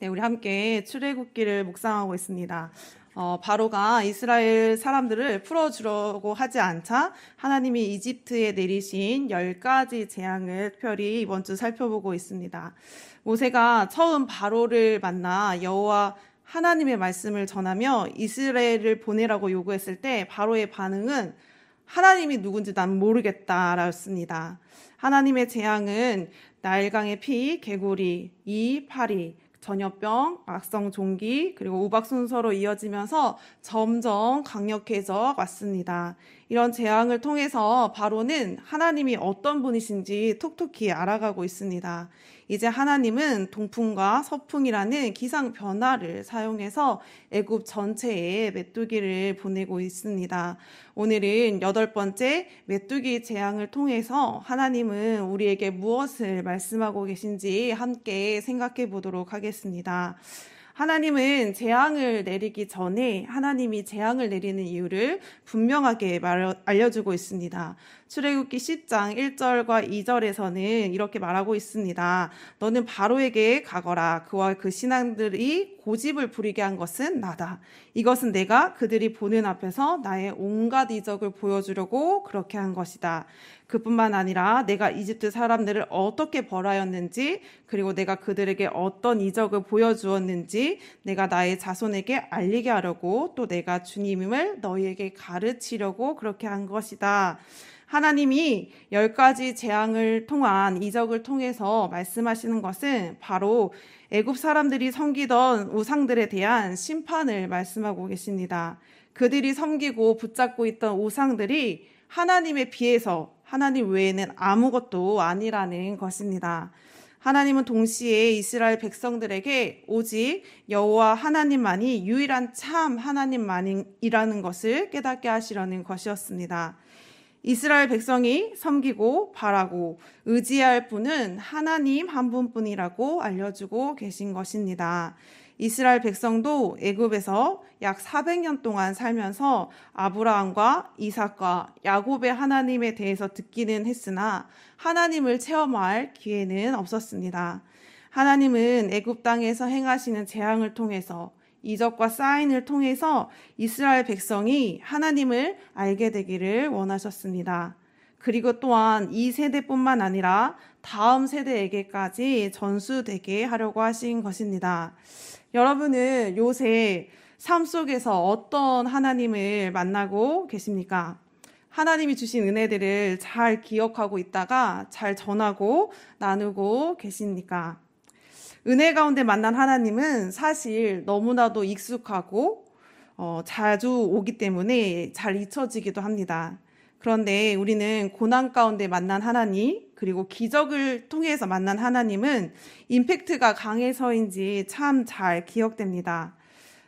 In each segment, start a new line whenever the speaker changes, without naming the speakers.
네, 우리 함께 출애굽기를 묵상하고 있습니다. 바로가 이스라엘 사람들을 풀어주려고 하지 않자 하나님이 이집트에 내리신 10가지 재앙을 특별히 이번 주 살펴보고 있습니다. 모세가 처음 바로를 만나 여호와 하나님의 말씀을 전하며 이스라엘을 보내라고 요구했을 때 바로의 반응은 하나님이 누군지 난 모르겠다라였습니다. 하나님의 재앙은 나일강의 피, 개구리, 이, 파리, 전염병, 악성 종기, 그리고 우박 순서로 이어지면서 점점 강력해져 왔습니다. 이런 재앙을 통해서 바로는 하나님이 어떤 분이신지 톡톡히 알아가고 있습니다. 이제 하나님은 동풍과 서풍이라는 기상 변화를 사용해서 애굽 전체에 메뚜기를 보내고 있습니다. 오늘은 8번째 메뚜기 재앙을 통해서 하나님은 우리에게 무엇을 말씀하고 계신지 함께 생각해 보도록 하겠습니다. 하나님은 재앙을 내리기 전에 하나님이 재앙을 내리는 이유를 분명하게 알려주고 있습니다. 출애굽기 10장 1절과 2절에서는 이렇게 말하고 있습니다. 너는 바로에게 가거라. 그와 그 신하들이 고집을 부리게 한 것은 나다. 이것은 내가 그들이 보는 앞에서 나의 온갖 이적을 보여주려고 그렇게 한 것이다. 그뿐만 아니라 내가 이집트 사람들을 어떻게 벌하였는지, 그리고 내가 그들에게 어떤 이적을 보여주었는지 내가 나의 자손에게 알리게 하려고, 또 내가 주님임을 너희에게 가르치려고 그렇게 한 것이다. 하나님이 10가지 재앙을 통한 이적을 통해서 말씀하시는 것은 바로 애굽 사람들이 섬기던 우상들에 대한 심판을 말씀하고 계십니다. 그들이 섬기고 붙잡고 있던 우상들이 하나님에 비해서 하나님 외에는 아무것도 아니라는 것입니다. 하나님은 동시에 이스라엘 백성들에게 오직 여호와 하나님만이 유일한 참 하나님만이라는 것을 깨닫게 하시려는 것이었습니다. 이스라엘 백성이 섬기고 바라고 의지할 분은 하나님 한 분뿐이라고 알려주고 계신 것입니다. 이스라엘 백성도 애굽에서 약 400년 동안 살면서 아브라함과 이삭과 야곱의 하나님에 대해서 듣기는 했으나 하나님을 체험할 기회는 없었습니다. 하나님은 애굽 땅에서 행하시는 재앙을 통해서 이적과 사인을 통해서 이스라엘 백성이 하나님을 알게 되기를 원하셨습니다. 그리고 또한 이 세대뿐만 아니라 다음 세대에게까지 전수되게 하려고 하신 것입니다. 여러분은 요새 삶 속에서 어떤 하나님을 만나고 계십니까? 하나님이 주신 은혜들을 잘 기억하고 있다가 잘 전하고 나누고 계십니까? 은혜 가운데 만난 하나님은 사실 너무나도 익숙하고 자주 오기 때문에 잘 잊혀지기도 합니다. 그런데 우리는 고난 가운데 만난 하나님, 그리고 기적을 통해서 만난 하나님은 임팩트가 강해서인지 참 잘 기억됩니다.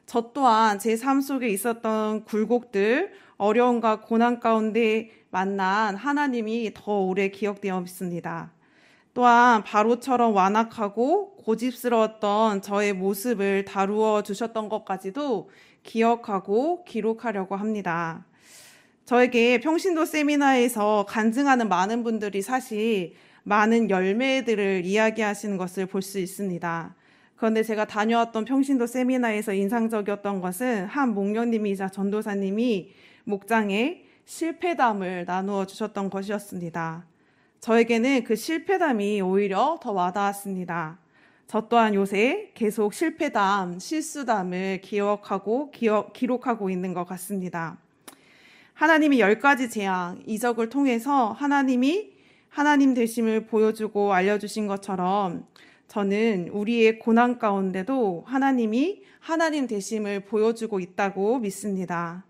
저 또한 제 삶 속에 있었던 굴곡들, 어려움과 고난 가운데 만난 하나님이 더 오래 기억되어 있습니다. 또한 바로처럼 완악하고 고집스러웠던 저의 모습을 다루어 주셨던 것까지도 기억하고 기록하려고 합니다. 저에게 평신도 세미나에서 간증하는 많은 분들이 사실 많은 열매들을 이야기하시는 것을 볼 수 있습니다. 그런데 제가 다녀왔던 평신도 세미나에서 인상적이었던 것은 한 목령님이자 전도사님이 목장에 실패담을 나누어 주셨던 것이었습니다. 저에게는 그 실패담이 오히려 더 와닿았습니다. 저 또한 요새 계속 실패담, 실수담을 기록하고 있는 것 같습니다. 하나님이 10가지 재앙, 이적을 통해서 하나님이 하나님 되심을 보여주고 알려주신 것처럼 저는 우리의 고난 가운데도 하나님이 하나님 되심을 보여주고 있다고 믿습니다.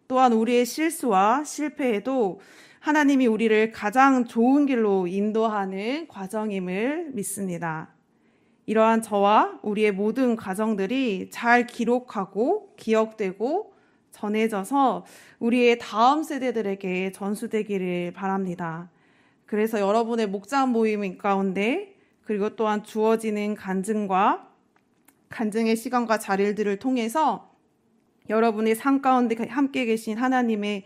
또한 우리의 실수와 실패에도 하나님이 우리를 가장 좋은 길로 인도하는 과정임을 믿습니다. 이러한 저와 우리의 모든 과정들이 잘 기록하고 기억되고 전해져서 우리의 다음 세대들에게 전수되기를 바랍니다. 그래서 여러분의 목장 모임 가운데, 그리고 또한 주어지는 간증의 시간과 자리들을 통해서 여러분의 삶 가운데 함께 계신 하나님의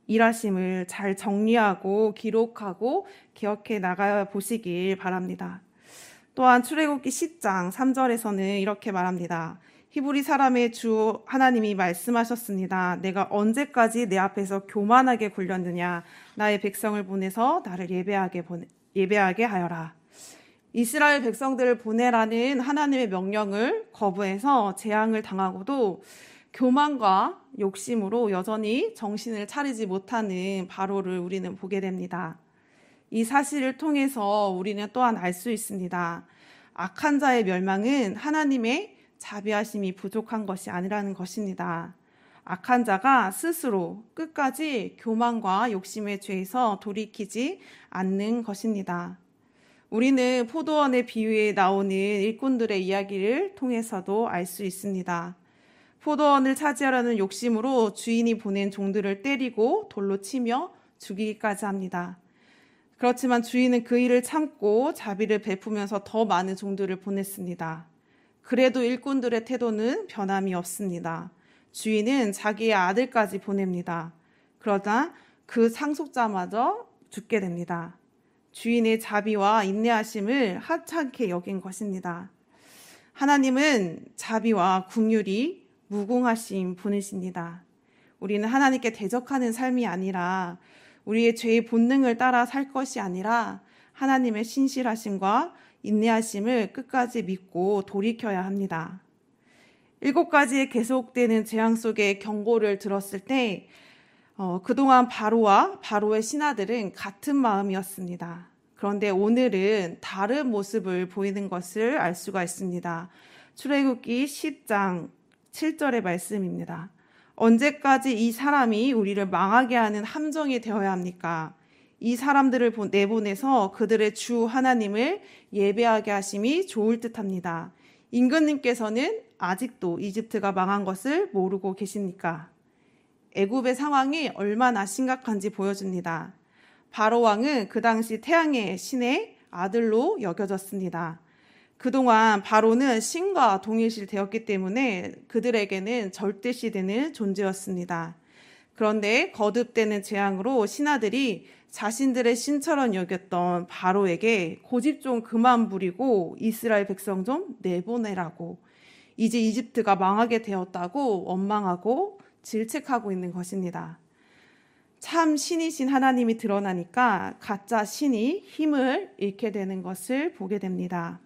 일하심을 잘 정리하고 기록하고 기억해 나가 보시길 바랍니다. 또한 출애굽기 10장 3절에서는 이렇게 말합니다. 히브리 사람의 주 하나님이 말씀하셨습니다. 내가 언제까지 내 앞에서 교만하게 굴렸느냐. 나의 백성을 보내서 나를 예배하게 하여라. 이스라엘 백성들을 보내라는 하나님의 명령을 거부해서 재앙을 당하고도 교만과 욕심으로 여전히 정신을 차리지 못하는 바로를 우리는 보게 됩니다. 이 사실을 통해서 우리는 또한 알 수 있습니다. 악한 자의 멸망은 하나님의 자비하심이 부족한 것이 아니라는 것입니다. 악한 자가 스스로 끝까지 교만과 욕심의 죄에서 돌이키지 않는 것입니다. 우리는 포도원의 비유에 나오는 일꾼들의 이야기를 통해서도 알 수 있습니다. 포도원을 차지하려는 욕심으로 주인이 보낸 종들을 때리고 돌로 치며 죽이기까지 합니다. 그렇지만 주인은 그 일을 참고 자비를 베푸면서 더 많은 종들을 보냈습니다. 그래도 일꾼들의 태도는 변함이 없습니다. 주인은 자기의 아들까지 보냅니다. 그러나 그 상속자마저 죽게 됩니다. 주인의 자비와 인내하심을 하찮게 여긴 것입니다. 하나님은 자비와 긍휼이 무궁하신 분이십니다. 우리는 하나님께 대적하는 삶이 아니라 우리의 죄의 본능을 따라 살 것이 아니라 하나님의 신실하심과 인내하심을 끝까지 믿고 돌이켜야 합니다. 7가지의 계속되는 재앙 속의 경고를 들었을 때 그동안 바로와 바로의 신하들은 같은 마음이었습니다. 그런데 오늘은 다른 모습을 보이는 것을 알 수가 있습니다. 출애굽기 10장 7절의 말씀입니다. 언제까지 이 사람이 우리를 망하게 하는 함정이 되어야 합니까? 이 사람들을 내보내서 그들의 주 하나님을 예배하게 하심이 좋을 듯합니다. 임금님께서는 아직도 이집트가 망한 것을 모르고 계십니까? 애굽의 상황이 얼마나 심각한지 보여줍니다. 바로 왕은 그 당시 태양의 신의 아들로 여겨졌습니다. 그동안 바로는 신과 동일시 되었기 때문에 그들에게는 절대시 되는 존재였습니다. 그런데 거듭되는 재앙으로 신하들이 자신들의 신처럼 여겼던 바로에게 고집 좀 그만 부리고 이스라엘 백성 좀 내보내라고, 이제 이집트가 망하게 되었다고 원망하고 질책하고 있는 것입니다. 참 신이신 하나님이 드러나니까 가짜 신이 힘을 잃게 되는 것을 보게 됩니다.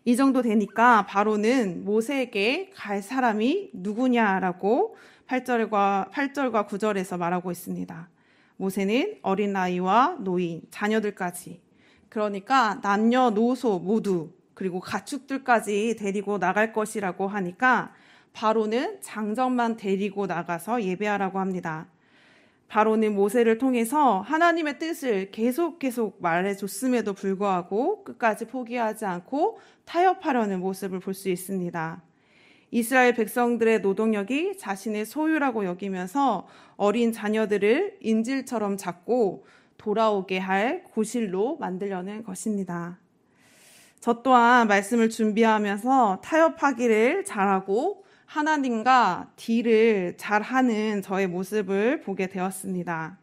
이 정도 되니까 바로는 모세에게 갈 사람이 누구냐라고 8절과 9절에서 말하고 있습니다. 모세는 어린 아이와 노인, 자녀들까지, 그러니까 남녀노소 모두, 그리고 가축들까지 데리고 나갈 것이라고 하니까 바로는 장정만 데리고 나가서 예배하라고 합니다. 바로는 모세를 통해서 하나님의 뜻을 계속 말해줬음에도 불구하고 끝까지 포기하지 않고 타협하려는 모습을 볼 수 있습니다. 이스라엘 백성들의 노동력이 자신의 소유라고 여기면서 어린 자녀들을 인질처럼 잡고 돌아오게 할 구실로 만들려는 것입니다. 저 또한 말씀을 준비하면서 타협하기를 잘하고 하나님과 딜을 잘하는 저의 모습을 보게 되었습니다.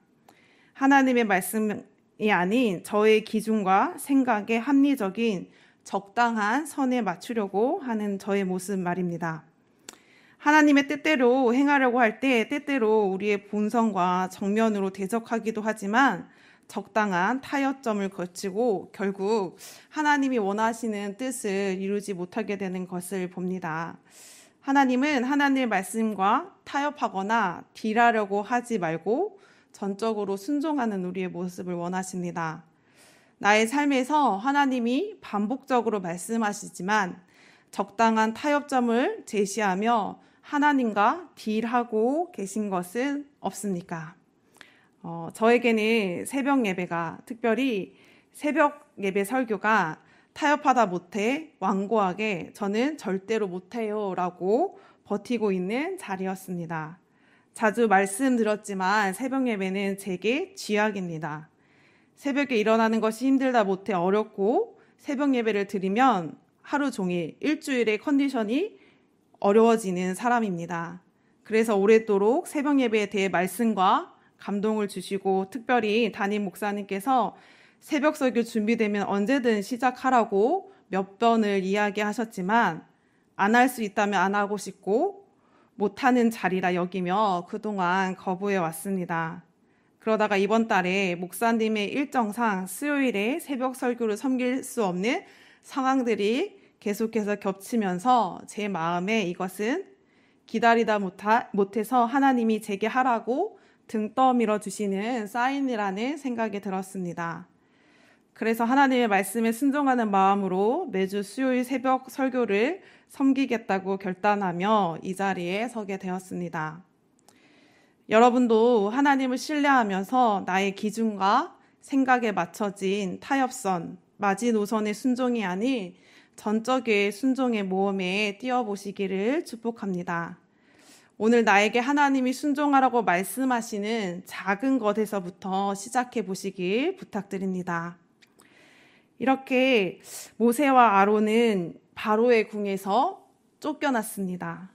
하나님의 말씀이 아닌 저의 기준과 생각에 합리적인 적당한 선에 맞추려고 하는 저의 모습 말입니다. 하나님의 뜻대로 행하려고 할 때 때때로 우리의 본성과 정면으로 대적하기도 하지만 적당한 타협점을 거치고 결국 하나님이 원하시는 뜻을 이루지 못하게 되는 것을 봅니다. 하나님은 하나님의 말씀과 타협하거나 딜하려고 하지 말고 전적으로 순종하는 우리의 모습을 원하십니다. 나의 삶에서 하나님이 반복적으로 말씀하시지만 적당한 타협점을 제시하며 하나님과 딜하고 계신 것은 없습니까? 저에게는 새벽 예배가, 특별히 새벽 예배 설교가 타협하다 못해 완고하게 저는 절대로 못해요 라고 버티고 있는 자리였습니다. 자주 말씀드렸지만 새벽 예배는 제게 쥐약입니다. 새벽에 일어나는 것이 힘들다 못해 어렵고 새벽 예배를 드리면 하루 종일 일주일의 컨디션이 어려워지는 사람입니다. 그래서 오랫도록 새벽 예배에 대해 말씀과 감동을 주시고 특별히 담임 목사님께서 새벽 설교 준비되면 언제든 시작하라고 몇 번을 이야기하셨지만 안 할 수 있다면 안 하고 싶고 못하는 자리라 여기며 그동안 거부해 왔습니다. 그러다가 이번 달에 목사님의 일정상 수요일에 새벽 설교를 섬길 수 없는 상황들이 계속해서 겹치면서 제 마음에 이것은 기다리다 못해서 하나님이 제게 하라고 등 떠밀어 주시는 사인이라는 생각이 들었습니다. 그래서 하나님의 말씀에 순종하는 마음으로 매주 수요일 새벽 설교를 섬기겠다고 결단하며 이 자리에 서게 되었습니다. 여러분도 하나님을 신뢰하면서 나의 기준과 생각에 맞춰진 타협선, 마지노선의 순종이 아닌 전적의 순종의 모험에 뛰어보시기를 축복합니다. 오늘 나에게 하나님이 순종하라고 말씀하시는 작은 것에서부터 시작해 보시길 부탁드립니다. 이렇게 모세와 아론은 바로의 궁에서 쫓겨났습니다.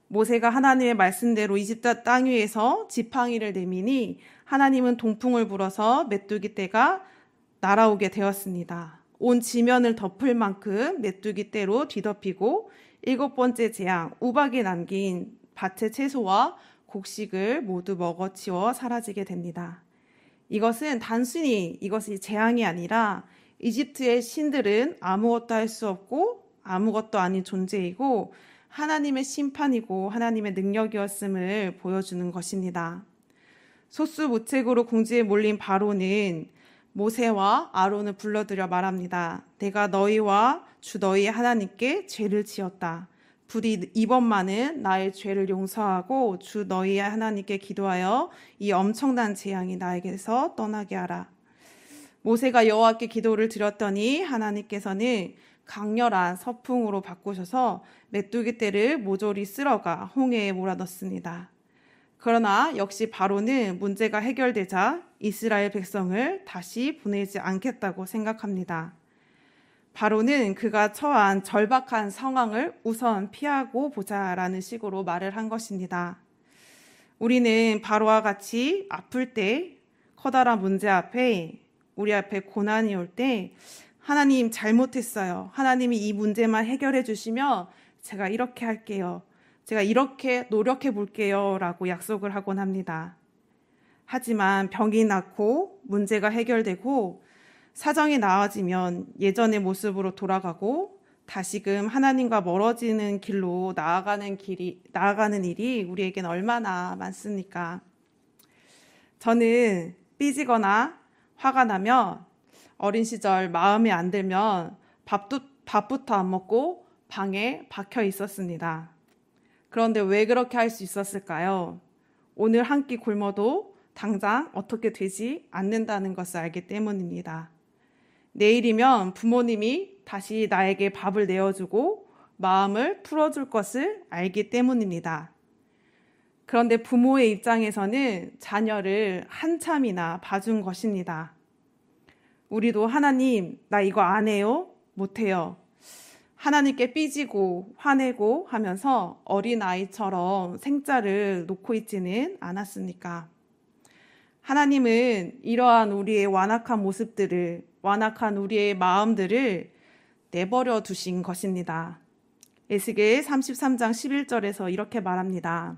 모세가 하나님의 말씀대로 이집트 땅 위에서 지팡이를 내미니 하나님은 동풍을 불어서 메뚜기 떼가 날아오게 되었습니다. 온 지면을 덮을 만큼 메뚜기 떼로 뒤덮이고 7번째 재앙, 우박이 남긴 밭의 채소와 곡식을 모두 먹어치워 사라지게 됩니다. 이것은 단순히 이것이 재앙이 아니라 이집트의 신들은 아무것도 할 수 없고 아무것도 아닌 존재이고 하나님의 심판이고 하나님의 능력이었음을 보여주는 것입니다. 속수무책으로 궁지에 몰린 바로는 모세와 아론을 불러들여 말합니다. 내가 너희와 주 너희의 하나님께 죄를 지었다. 부디 이번만은 나의 죄를 용서하고 주 너희의 하나님께 기도하여 이 엄청난 재앙이 나에게서 떠나게 하라. 모세가 여호와께 기도를 드렸더니 하나님께서는 강렬한 서풍으로 바꾸셔서 메뚜기 떼를 모조리 쓸어가 홍해에 몰아넣습니다. 그러나 역시 바로는 문제가 해결되자 이스라엘 백성을 다시 보내지 않겠다고 생각합니다. 바로는 그가 처한 절박한 상황을 우선 피하고 보자라는 식으로 말을 한 것입니다. 우리는 바로와 같이 아플 때, 커다란 문제 앞에 우리 앞에 고난이 올 때 하나님 잘못했어요. 하나님이 이 문제만 해결해 주시면 제가 이렇게 할게요. 제가 이렇게 노력해 볼게요. 라고 약속을 하곤 합니다. 하지만 병이 낫고 문제가 해결되고 사정이 나아지면 예전의 모습으로 돌아가고 다시금 하나님과 멀어지는 길로 나아가는 일이 우리에겐 얼마나 많습니까? 저는 삐지거나 화가 나면 어린 시절 마음에 안 들면 밥부터 안 먹고 방에 박혀 있었습니다. 그런데 왜 그렇게 할 수 있었을까요? 오늘 한 끼 굶어도 당장 어떻게 되지 않는다는 것을 알기 때문입니다. 내일이면 부모님이 다시 나에게 밥을 내어주고 마음을 풀어줄 것을 알기 때문입니다. 그런데 부모의 입장에서는 자녀를 한참이나 봐준 것입니다. 우리도 하나님, 나 이거 안 해요? 못해요. 하나님께 삐지고 화내고 하면서 어린아이처럼 생자를 놓고 있지는 않았습니까? 하나님은 이러한 우리의 완악한 모습들을, 완악한 우리의 마음들을 내버려 두신 것입니다. 에스겔 33장 11절에서 이렇게 말합니다.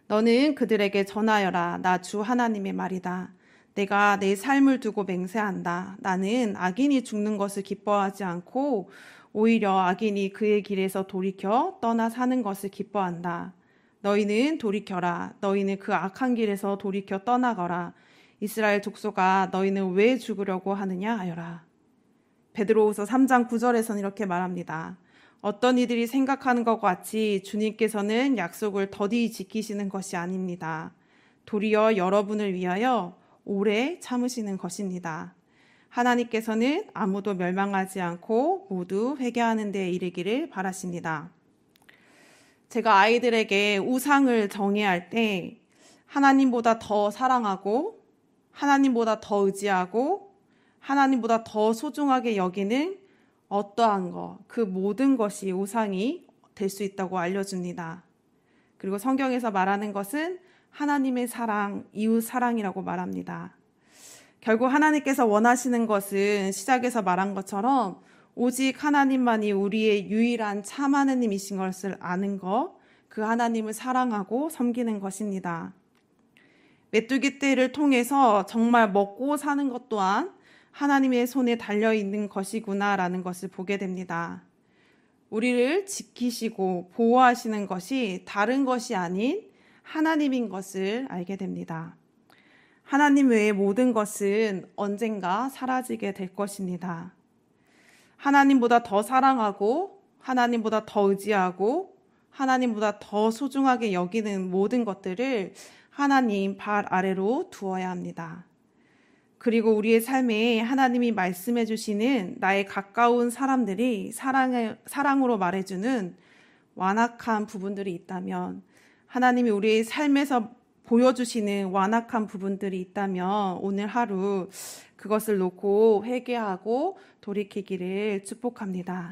너는 그들에게 전하여라. 나 주 하나님의 말이다. 내가 내 삶을 두고 맹세한다. 나는 악인이 죽는 것을 기뻐하지 않고 오히려 악인이 그의 길에서 돌이켜 떠나 사는 것을 기뻐한다. 너희는 돌이켜라. 너희는 그 악한 길에서 돌이켜 떠나거라. 이스라엘 족속아, 너희는 왜 죽으려고 하느냐 하여라. 베드로후서 3장 9절에서는 이렇게 말합니다. 어떤 이들이 생각하는 것 같이 주님께서는 약속을 더디 지키시는 것이 아닙니다. 도리어 여러분을 위하여 오래 참으시는 것입니다. 하나님께서는 아무도 멸망하지 않고 모두 회개하는 데 이르기를 바라십니다. 제가 아이들에게 우상을 정의할 때 하나님보다 더 사랑하고 하나님보다 더 의지하고 하나님보다 더 소중하게 여기는 어떠한 것, 그 모든 것이 우상이 될 수 있다고 알려줍니다. 그리고 성경에서 말하는 것은 하나님의 사랑, 이웃 사랑이라고 말합니다. 결국 하나님께서 원하시는 것은 시작에서 말한 것처럼 오직 하나님만이 우리의 유일한 참 하나님이신 것을 아는 것, 그 하나님을 사랑하고 섬기는 것입니다. 메뚜기 떼를 통해서 정말 먹고 사는 것 또한 하나님의 손에 달려있는 것이구나라는 것을 보게 됩니다. 우리를 지키시고 보호하시는 것이 다른 것이 아닌 하나님인 것을 알게 됩니다. 하나님 외의 모든 것은 언젠가 사라지게 될 것입니다. 하나님보다 더 사랑하고 하나님보다 더 의지하고 하나님보다 더 소중하게 여기는 모든 것들을 하나님 발 아래로 두어야 합니다. 그리고 우리의 삶에 하나님이 말씀해 주시는 나의 가까운 사람들이 사랑으로 말해주는 완악한 부분들이 있다면, 하나님이 우리의 삶에서 보여주시는 완악한 부분들이 있다면 오늘 하루 그것을 놓고 회개하고 돌이키기를 축복합니다.